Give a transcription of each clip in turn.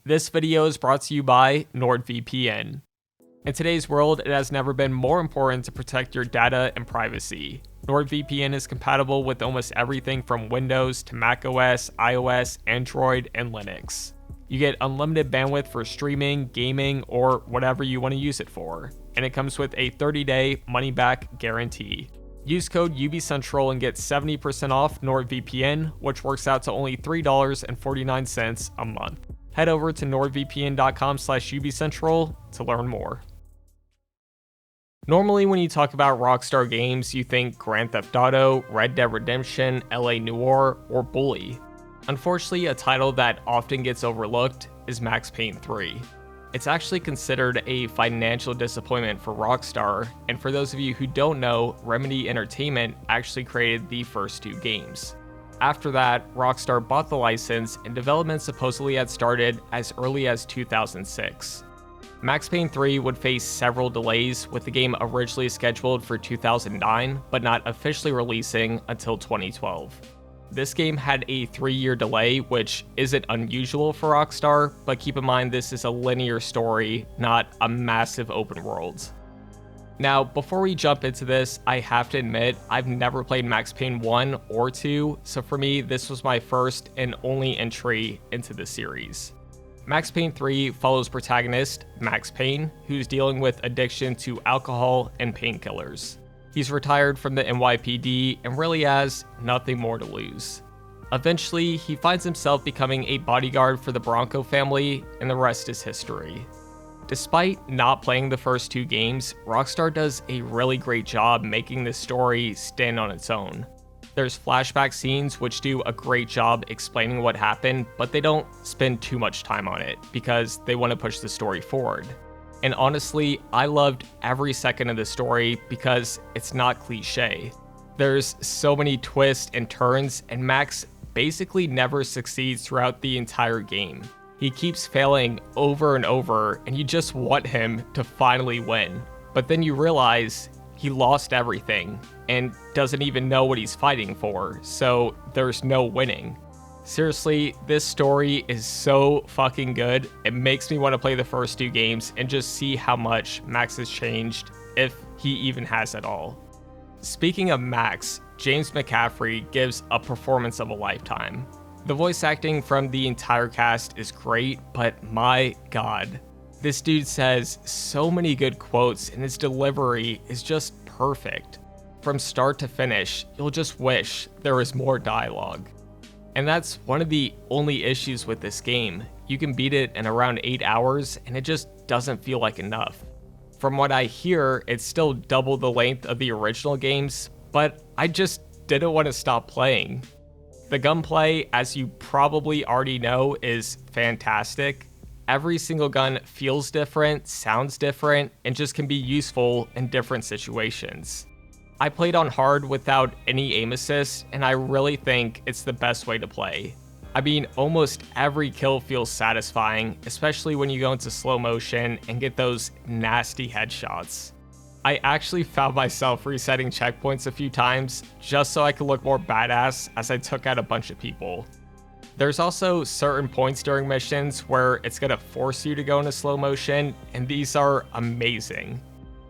This video is brought to you by NordVPN. In today's world, it has never been more important to protect your data and privacy. NordVPN is compatible with almost everything from Windows to macOS, iOS, Android, and Linux. You get unlimited bandwidth for streaming, gaming, or whatever you want to use it for, and it comes with a 30-day money-back guarantee. Use code UBCentral and get 70% off NordVPN, which works out to only $3.49 a month. Head over to nordvpn.com/ubcentral to learn more. Normally when you talk about Rockstar games, you think Grand Theft Auto, Red Dead Redemption, LA Noire, or Bully. Unfortunately, a title that often gets overlooked is Max Payne 3. It's actually considered a financial disappointment for Rockstar, and for those of you who don't know, Remedy Entertainment actually created the first two games. After that, Rockstar bought the license, and development supposedly had started as early as 2006. Max Payne 3 would face several delays, with the game originally scheduled for 2009, but not officially releasing until 2012. This game had a 3-year delay, which isn't unusual for Rockstar, but keep in mind this is a linear story, not a massive open world. Now, before we jump into this, I have to admit, I've never played Max Payne 1 or 2, so for me, this was my first and only entry into the series. Max Payne 3 follows protagonist Max Payne, who's dealing with addiction to alcohol and painkillers. He's retired from the NYPD and really has nothing more to lose. Eventually, he finds himself becoming a bodyguard for the Bronco family, and the rest is history. Despite not playing the first two games, Rockstar does a really great job making this story stand on its own. There's flashback scenes which do a great job explaining what happened, but they don't spend too much time on it because they want to push the story forward. And honestly, I loved every second of the story because it's not cliche. There's so many twists and turns, and Max basically never succeeds throughout the entire game. He keeps failing over and over, and you just want him to finally win. But then you realize he lost everything and doesn't even know what he's fighting for, so there's no winning. Seriously, this story is so fucking good. It makes me want to play the first two games and just see how much Max has changed, if he even has at all. Speaking of Max, James McCaffrey gives a performance of a lifetime. The voice acting from the entire cast is great, but my god, this dude says so many good quotes and his delivery is just perfect. From start to finish, you'll just wish there was more dialogue. And that's one of the only issues with this game. You can beat it in around 8 hours and it just doesn't feel like enough. From what I hear, it's still double the length of the original games, but I just didn't want to stop playing. The gunplay, as you probably already know, is fantastic. Every single gun feels different, sounds different, and just can be useful in different situations. I played on hard without any aim assist, and I really think it's the best way to play. I mean, almost every kill feels satisfying, especially when you go into slow motion and get those nasty headshots. I actually found myself resetting checkpoints a few times just so I could look more badass as I took out a bunch of people. There's also certain points during missions where it's gonna force you to go into slow motion, and these are amazing.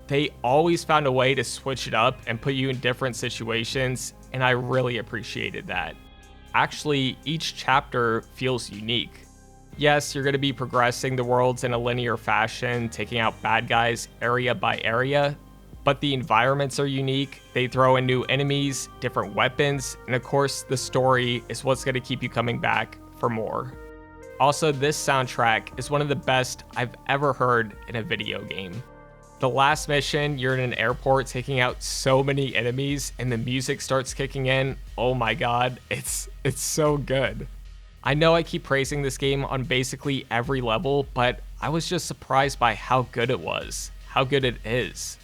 They always found a way to switch it up and put you in different situations, and I really appreciated that. Actually, each chapter feels unique. Yes, you're gonna be progressing the worlds in a linear fashion, taking out bad guys area by area, but the environments are unique, they throw in new enemies, different weapons, and of course the story is what's going to keep you coming back for more. Also, this soundtrack is one of the best I've ever heard in a video game. The last mission, you're in an airport taking out so many enemies and the music starts kicking in. Oh my god, it's so good. I know I keep praising this game on basically every level, but I was just surprised by how good it was, how good it is.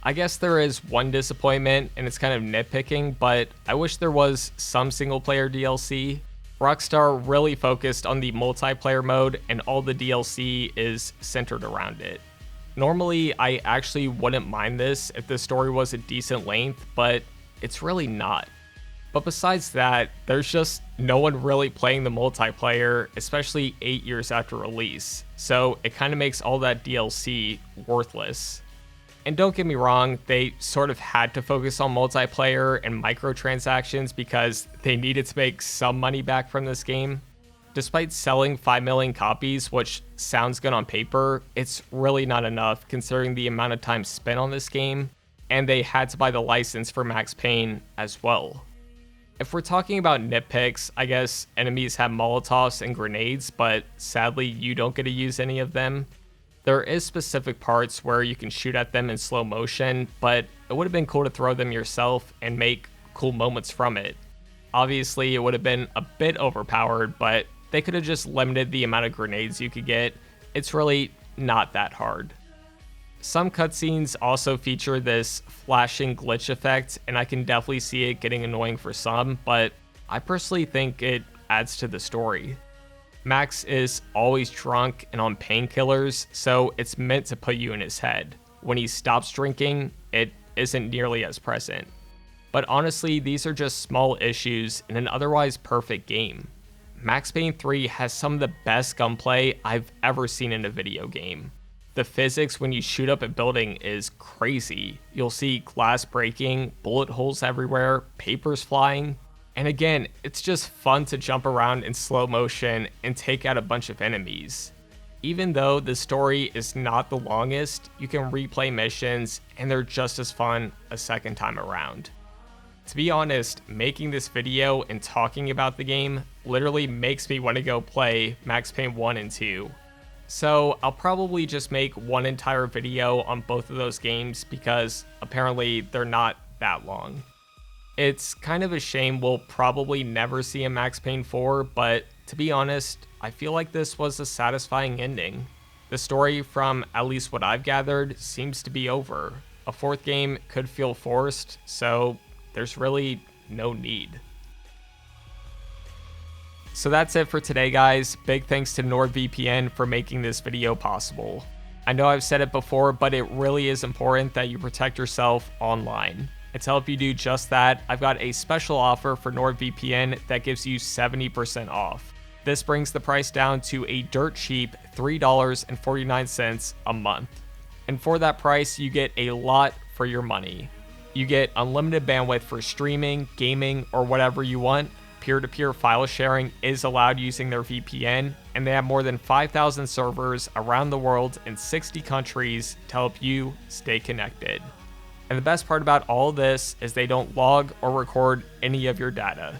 I guess there is one disappointment, and it's kind of nitpicking, but I wish there was some single player DLC. Rockstar really focused on the multiplayer mode, and all the DLC is centered around it. Normally, I actually wouldn't mind this if the story was a decent length, but it's really not. But besides that, there's just no one really playing the multiplayer, especially 8 years after release, so it kind of makes all that DLC worthless. And don't get me wrong, they sort of had to focus on multiplayer and microtransactions because they needed to make some money back from this game. Despite selling 5 million copies, which sounds good on paper, it's really not enough considering the amount of time spent on this game, and they had to buy the license for Max Payne as well. If we're talking about nitpicks, I guess enemies have Molotovs and grenades, but sadly you don't get to use any of them. There is specific parts where you can shoot at them in slow motion, but it would have been cool to throw them yourself and make cool moments from it. Obviously, it would have been a bit overpowered, but they could have just limited the amount of grenades you could get. It's really not that hard. Some cutscenes also feature this flashing glitch effect, and I can definitely see it getting annoying for some, but I personally think it adds to the story. Max is always drunk and on painkillers, so it's meant to put you in his head. When he stops drinking, it isn't nearly as present. But honestly, these are just small issues in an otherwise perfect game. Max Payne 3 has some of the best gunplay I've ever seen in a video game. The physics when you shoot up a building is crazy. You'll see glass breaking, bullet holes everywhere, papers flying. And again, it's just fun to jump around in slow motion and take out a bunch of enemies. Even though the story is not the longest, you can replay missions and they're just as fun a second time around. To be honest, making this video and talking about the game literally makes me want to go play Max Payne 1 and 2. So I'll probably just make one entire video on both of those games because apparently they're not that long. It's kind of a shame we'll probably never see a Max Payne 4, but to be honest, I feel like this was a satisfying ending. The story, from at least what I've gathered, seems to be over. A fourth game could feel forced, so there's really no need. So that's it for today, guys. Big thanks to NordVPN for making this video possible. I know I've said it before, but it really is important that you protect yourself online. And to help you do just that, I've got a special offer for NordVPN that gives you 70% off. This brings the price down to a dirt cheap $3.49 a month. And for that price, you get a lot for your money. You get unlimited bandwidth for streaming, gaming, or whatever you want. Peer-to-peer file sharing is allowed using their VPN, and they have more than 5,000 servers around the world in 60 countries to help you stay connected. And the best part about all of this is they don't log or record any of your data.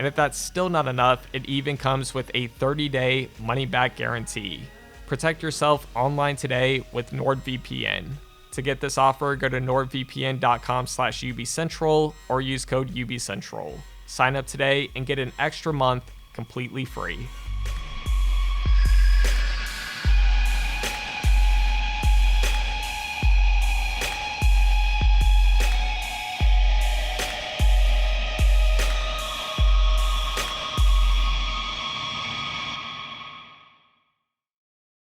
And if that's still not enough, it even comes with a 30-day money-back guarantee. Protect yourself online today with NordVPN. To get this offer, go to nordvpn.com/ubcentral or use code ubcentral. Sign up today and get an extra month completely free.